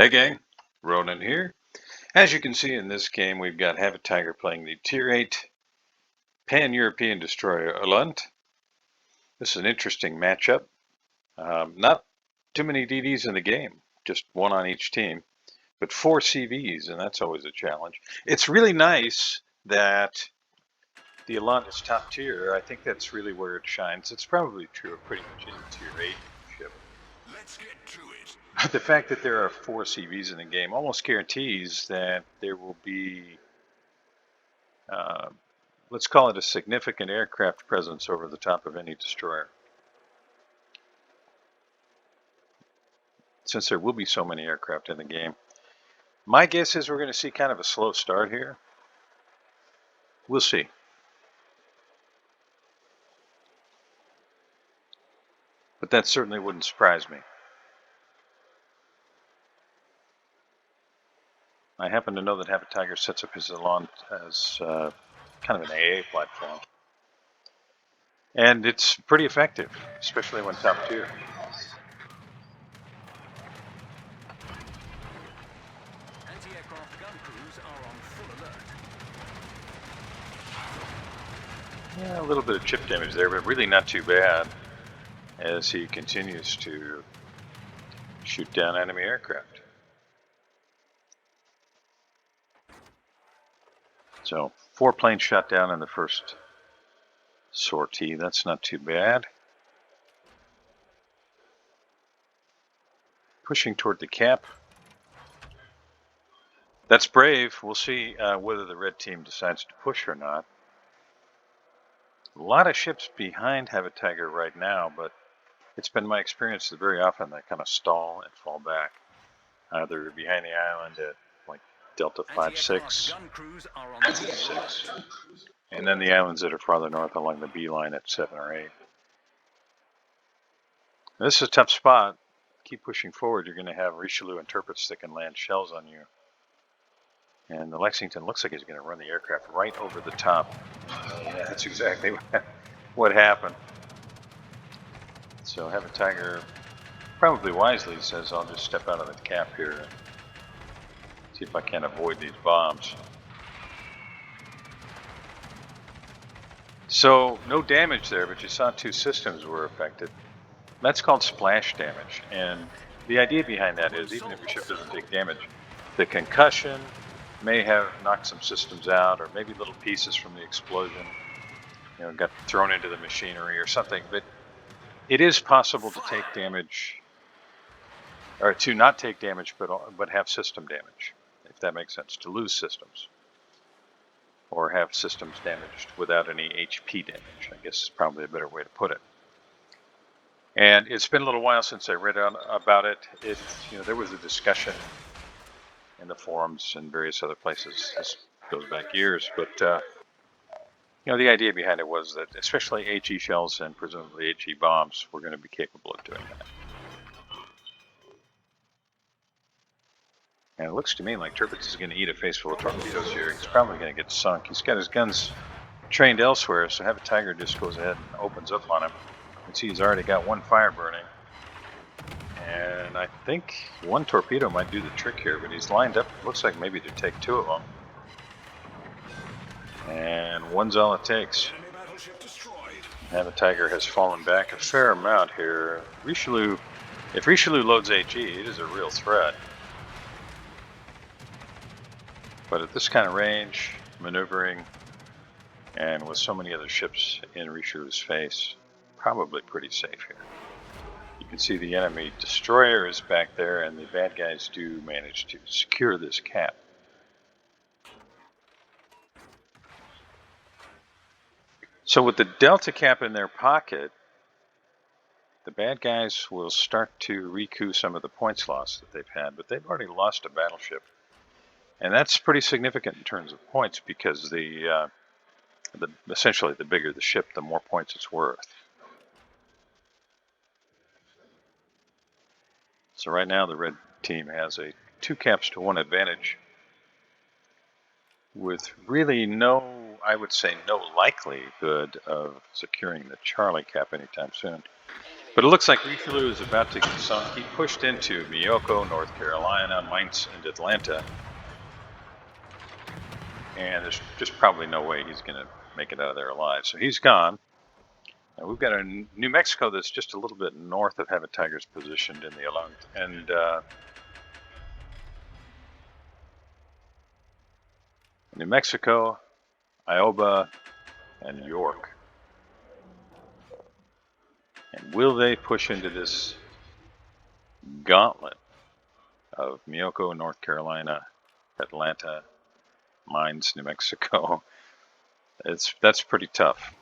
Hey gang, Ronan here. As you can see in this game, we've got Have a Tiger playing the Tier 8 Pan-European destroyer Öland. This is an interesting matchup. Not too many DDs in the game, just one on each team, but 4 CVs, and that's always a challenge. It's really nice that the Öland is top tier. I think that's really where it shines. It's probably true of pretty much any Tier 8 ship. Let's get to it. The fact that there are 4 CVs in the game almost guarantees that there will be, let's call it a significant aircraft presence over the top of any destroyer. Since there will be so many aircraft in the game, my guess is we're going to see kind of a slow start here. We'll see. But that certainly wouldn't surprise me. I happen to know that Have a Tiger sets up his Öland as kind of an AA platform. And it's pretty effective, especially when top tier. Anti-aircraft gun crews are on full alert. Yeah, a little bit of chip damage there, but really not too bad as he continues to shoot down enemy aircraft. So 4 planes shot down in the first sortie. That's not too bad. Pushing toward the cap. That's brave. We'll see whether the red team decides to push or not. A lot of ships behind Have a Tiger right now, but it's been my experience that very often they kind of stall and fall back. They're behind the island at like Delta 5-6, and then the islands that are farther north along the B line at 7 or 8. Now, this is a tough spot. Keep pushing forward. You're going to have Richelieu interprets that can land shells on you. And the Lexington looks like he's going to run the aircraft right over the top. Yeah, that's exactly what happened. So Have a Tiger probably wisely says, I'll just step out of the cap here and see if I can avoid these bombs. So no damage there, but you saw 2 systems were affected. That's called splash damage. And the idea behind that is even if your ship doesn't take damage, the concussion may have knocked some systems out, or maybe little pieces from the explosion, got thrown into the machinery or something. But it is possible to take damage, or to not take damage, but have system damage, if that makes sense, to lose systems, or have systems damaged without any HP damage, I guess is probably a better way to put it. And it's been a little while since I read about it. There was a discussion in the forums and various other places. This goes back years, but the idea behind it was that especially HE shells and presumably HE bombs were going to be capable of doing that. And it looks to me like Tirpitz is going to eat a face full of torpedoes here. He's probably going to get sunk. He's got his guns trained elsewhere, so Have a Tiger just goes ahead and opens up on him. You can see he's already got 1 fire burning. And I think 1 torpedo might do the trick here, but he's lined up. Looks like maybe to take 2 of them. And 1's all it takes. Have a Tiger has fallen back a fair amount here. Richelieu, if Richelieu loads HE, it is a real threat. But at this kind of range, maneuvering, and with so many other ships in Richelieu's face, probably pretty safe here. You can see the enemy destroyer is back there, and the bad guys do manage to secure this cap. So with the Delta cap in their pocket, the bad guys will start to recoup some of the points lost that they've had, but they've already lost a battleship. And that's pretty significant in terms of points, because essentially the bigger the ship, the more points it's worth. So right now the red team has a 2 caps to 1 advantage, with really I would say no likelihood of securing the Charlie cap anytime soon. But it looks like Refilou is about to get sunk. He pushed into Miyoko, North Carolina, Mainz, and Atlanta. And there's just probably no way he's going to make it out of there alive. So he's gone. And we've got a New Mexico that's just a little bit north of Habit Tiger's positioned in the Öland. And New Mexico, Iowa, and York. And will they push into this gauntlet of Miyoko, North Carolina, Atlanta, Mainz, New Mexico? That's pretty tough.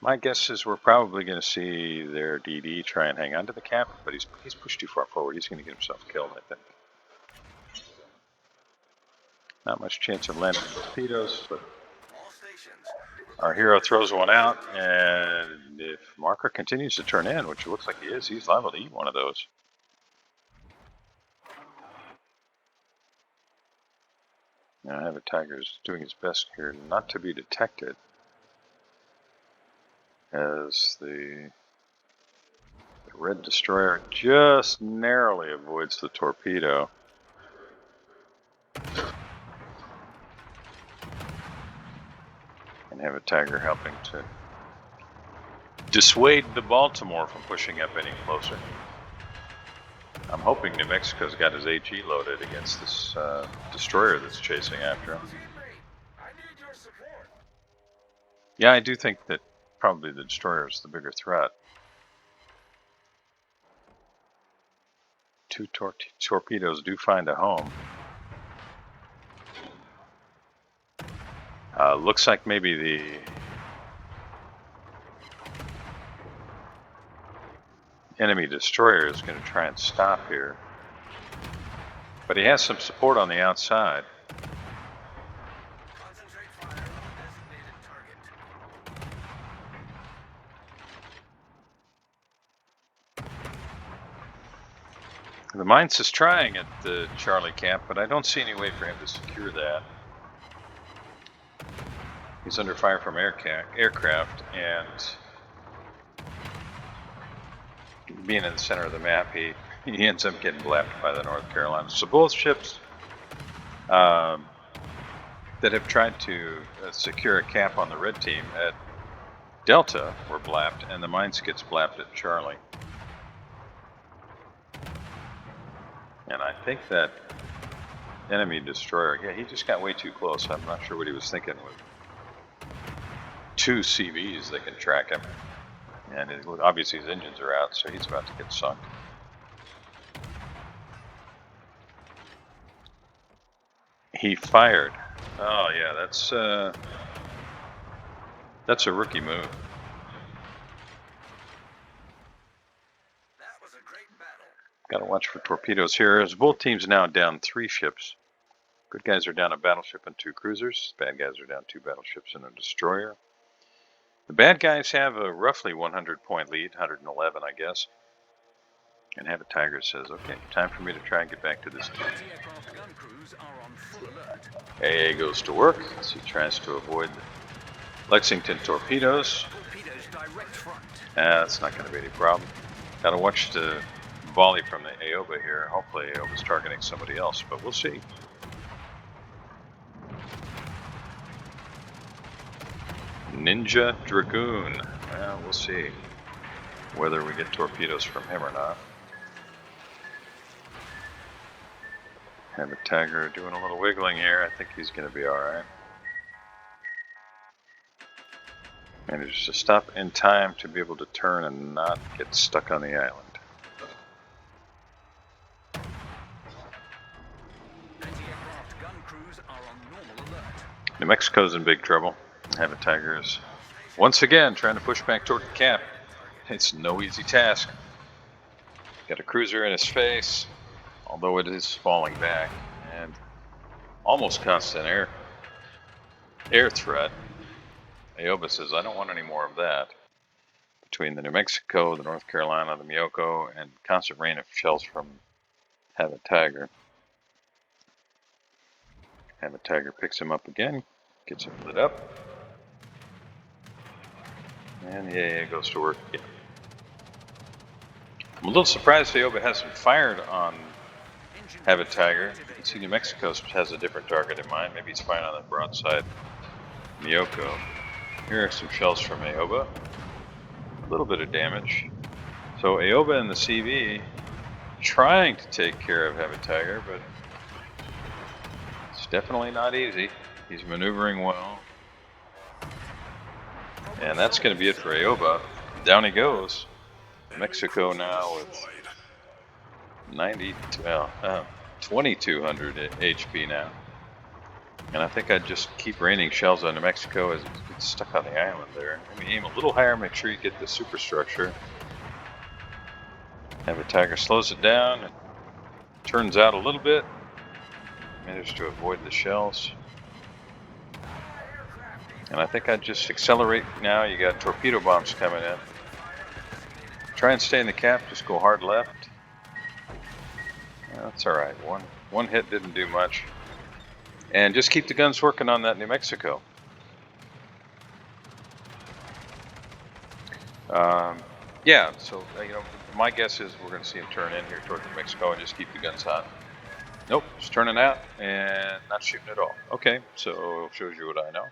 My guess is we're probably going to see their DD try and hang on to the cap, but he's pushed too far forward. He's going to get himself killed, I think. Not much chance of landing torpedoes, but our hero throws one out, and if marker continues to turn in, which it looks like he is, he's liable to eat one of those. Now, Habit Tiger's doing his best here not to be detected, as the red destroyer just narrowly avoids the torpedo. And Habit Tiger helping to dissuade the Baltimore from pushing up any closer. I'm hoping New Mexico's got his HE loaded against this destroyer that's chasing after him. Yeah, I do think that probably the destroyer is the bigger threat. Two torpedoes do find a home. Looks like maybe the enemy destroyer is going to try and stop here. But he has some support on the outside. The Mainz is trying at the Charlie camp, but I don't see any way for him to secure that. He's under fire from aircraft, and being in the center of the map, he ends up getting blapped by the North Carolina. So both ships that have tried to secure a cap on the red team at Delta were blapped, and the Mainz gets blapped at Charlie. And I think that enemy destroyer, yeah, he just got way too close. I'm not sure what he was thinking with two CVs that can track him. And obviously his engines are out, so he's about to get sunk. He fired. Oh yeah, that's a rookie move. That was a great battle. Got to watch for torpedoes here, as both teams now down 3 ships. Good guys are down a battleship and 2 cruisers. Bad guys are down 2 battleships and a destroyer. The bad guys have a roughly 100-point lead, 111, I guess. And Habit Tiger says, okay, time for me to try and get back to this team. Anti-aircraft gun crews are on full alert. AA goes to work as he tries to avoid the Lexington torpedoes. Torpedoes direct front. That's not going to be any problem. Got to watch the volley from the Aoba here. Hopefully Aoba's targeting somebody else, but we'll see. Ninja Dragoon. Well, we'll see whether we get torpedoes from him or not. Habit Tiger doing a little wiggling here. I think he's going to be alright. Managed to stop in time to be able to turn and not get stuck on the island. Anti-aircraft gun crews are on normal alert. New Mexico's in big trouble. Habit Tiger is once again trying to push back toward the cap. It's no easy task. Got a cruiser in his face, although it is falling back, and almost constant air threat. Aoba says, I don't want any more of that. Between the New Mexico, the North Carolina, the Miyoko, and constant rain of shells from Habit Tiger. Habit Tiger picks him up again, gets him lit up, and yeah, it goes to work again. I'm a little surprised Ioba hasn't fired on Have a Tiger. You can see New Mexico has a different target in mind. Maybe he's firing on the broadside Miyoko. Here are some shells from Ioba. A little bit of damage. So Ioba and the CV trying to take care of Have a Tiger, but it's definitely not easy. He's maneuvering well. And that's going to be it for Ioba. Down he goes. Mexico now with 2200 HP now. And I think I'd just keep raining shells on New Mexico as it gets stuck on the island there. Maybe aim a little higher, make sure you get the superstructure. Have a Tiger slows it down and turns out a little bit. Managed to avoid the shells. And I think I'd just accelerate now. You got torpedo bombs coming in. Try and stay in the cap, just go hard left. That's alright. One hit didn't do much. And just keep the guns working on that New Mexico. Yeah, so my guess is we're going to see him turn in here toward New Mexico and just keep the guns hot. Nope, just turning out and not shooting at all. Okay, so it shows you what I know.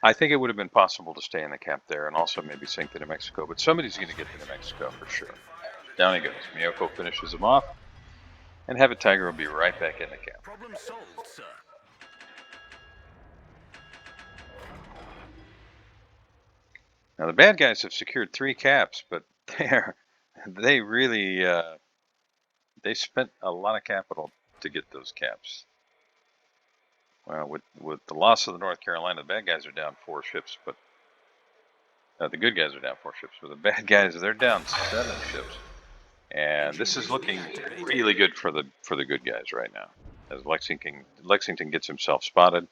I think it would have been possible to stay in the cap there and also maybe sink the New Mexico, but somebody's going to get to New Mexico for sure. Down he goes. Miyoko finishes him off, and Have a Tiger will be right back in the cap. Problem solved, sir. Now the bad guys have secured 3 caps, but they really they spent a lot of capital to get those caps. Well, with the loss of the North Carolina, the bad guys are down 4 ships, but the good guys are down 4 ships, but the bad guys, they're down 7 ships. And this is looking really good for the good guys right now, as Lexington gets himself spotted,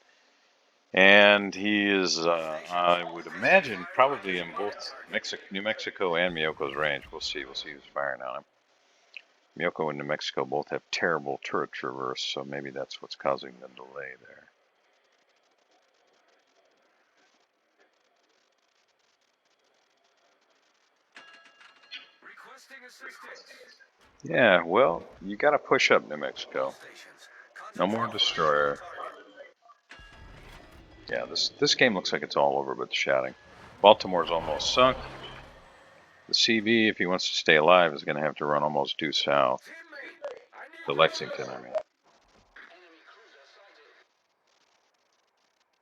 and he is, I would imagine, probably in both New Mexico and Miyoko's range. We'll see who's firing on him. Miyoko and New Mexico both have terrible turret traverse, so maybe that's what's causing the delay there. Requesting assistance. Yeah, well, you got to push up New Mexico. No more destroyer. Yeah, this game looks like it's all over but the shouting. Baltimore's almost sunk. The CV, if he wants to stay alive, is going to have to run almost due south. To Lexington, I mean.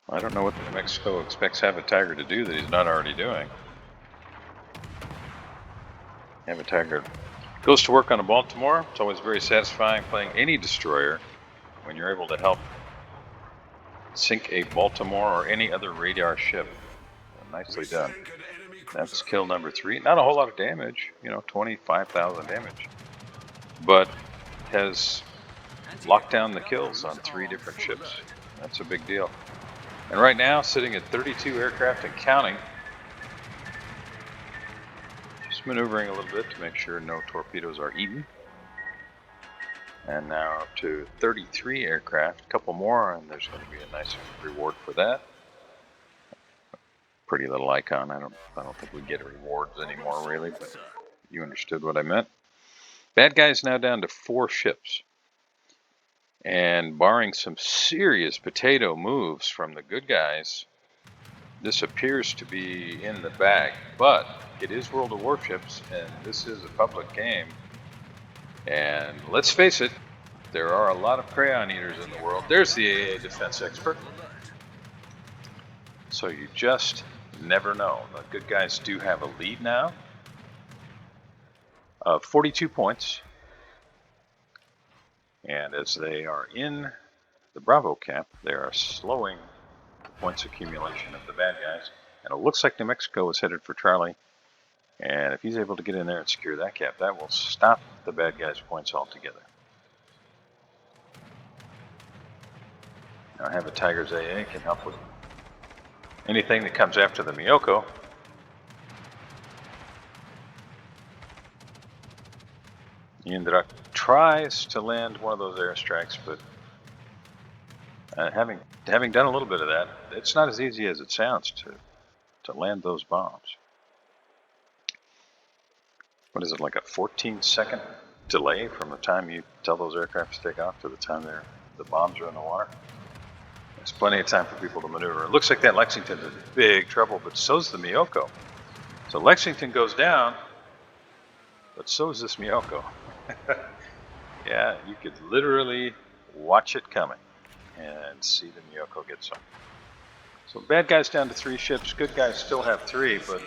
I don't know what New Mexico expects Have a Tiger to do that he's not already doing. Have a Tiger goes to work on a Baltimore. It's always very satisfying playing any destroyer when you're able to help sink a Baltimore or any other radar ship. Nicely done. That's kill number 3. Not a whole lot of damage, 25,000 damage. But has locked down the kills on 3 different ships. That's a big deal. And right now, sitting at 32 aircraft and counting. Just maneuvering a little bit to make sure no torpedoes are eaten. And now up to 33 aircraft, a couple more, and there's going to be a nice reward for that. Pretty little icon. I don't think we get rewards anymore, really, but you understood what I meant. Bad guys now down to 4 ships. And barring some serious potato moves from the good guys, this appears to be in the bag. But it is World of Warships, and this is a public game. And let's face it, there are a lot of crayon eaters in the world. There's the AA defense expert. So you just never know. The good guys do have a lead now of 42 points. And as they are in the Bravo cap, they are slowing the points accumulation of the bad guys. And it looks like New Mexico is headed for Charlie. And if he's able to get in there and secure that cap, that will stop the bad guys' points altogether. Now Have a Tiger's AA can help with anything that comes after the Miyoko. Indra tries to land one of those airstrikes, but having done a little bit of that, it's not as easy as it sounds to land those bombs. what is it, like a 14-second delay from the time you tell those aircraft to take off to the time the bombs are in the water. There's plenty of time for people to maneuver. It looks like that Lexington's in big trouble, but so's the Miyoko. So Lexington goes down, but so is this Miyoko. Yeah, you could literally watch it coming and see the Miyoko get some. So bad guys down to 3 ships, good guys still have 3, but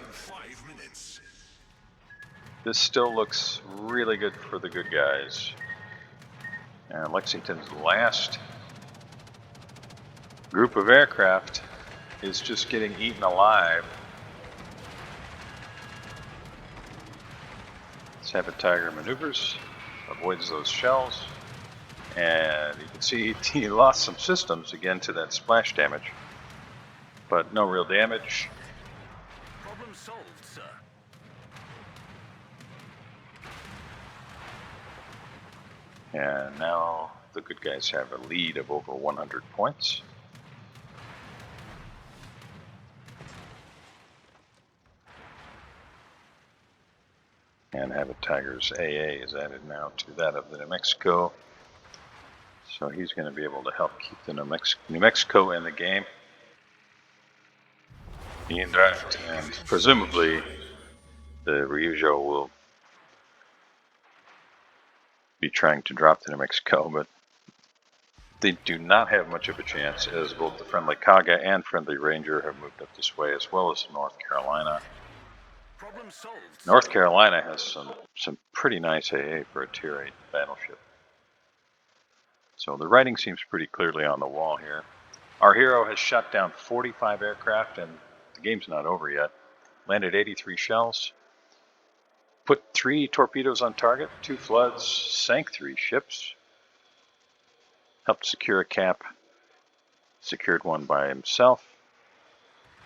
this still looks really good for the good guys. And Lexington's last group of aircraft is just getting eaten alive. Sabot Tiger maneuvers, avoids those shells, and you can see he lost some systems again to that splash damage, but no real damage. Problem solved, sir. And now the good guys have a lead of over 100 points. And Sabot Tiger's AA is added now to that of the New Mexico. So he's going to be able to help keep the New Mexico in the game. And presumably the Ryujo will be trying to drop the New Mexico, but they do not have much of a chance, as both the friendly Kaga and friendly Ranger have moved up this way, as well as North Carolina. Problem solved. North Carolina has some pretty nice AA for a Tier 8 battleship. So the writing seems pretty clearly on the wall here. Our hero has shot down 45 aircraft, and the game's not over yet. Landed 83 shells. Put 3 torpedoes on target, 2 floods, sank 3 ships. Helped secure a cap. Secured one by himself.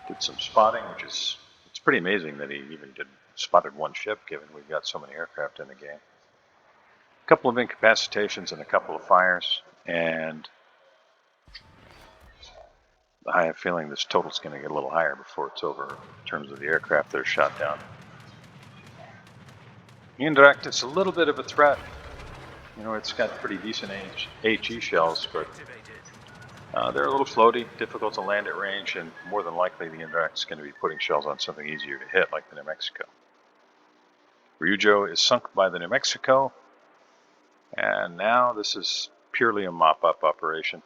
Did some spotting, which is, it's pretty amazing that he even spotted 1 ship, given we've got so many aircraft in the game. A couple of incapacitations and a couple of fires, and I have a feeling this total's going to get a little higher before it's over in terms of the aircraft that are shot down. Indirect, it's a little bit of a threat. You know, it's got pretty decent HE shells, but they're a little floaty, difficult to land at range, and more than likely the Indirect's going to be putting shells on something easier to hit, like the New Mexico. Ryujo is sunk by the New Mexico, and now this is purely a mop-up operation.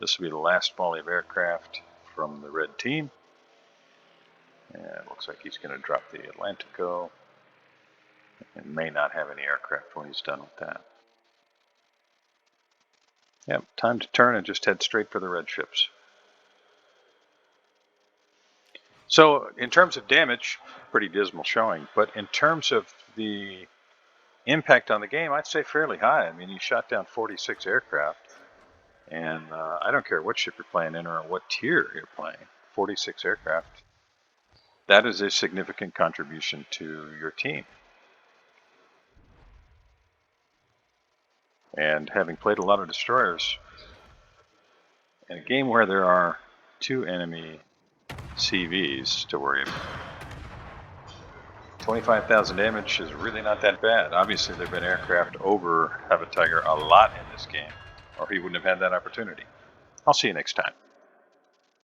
This will be the last volley of aircraft from the red team. And it looks like he's going to drop the Atlantico and may not have any aircraft when he's done with that. Yep, time to turn and just head straight for the red ships. So in terms of damage, pretty dismal showing, but in terms of the impact on the game, I'd say fairly high. I mean, he shot down 46 aircraft, and I don't care what ship you're playing in or what tier you're playing, 46 aircraft. That is a significant contribution to your team. And having played a lot of destroyers, in a game where there are 2 enemy CVs to worry about, 25,000 damage is really not that bad. Obviously, there have been aircraft over Sabot Tiger a lot in this game, or he wouldn't have had that opportunity. I'll see you next time.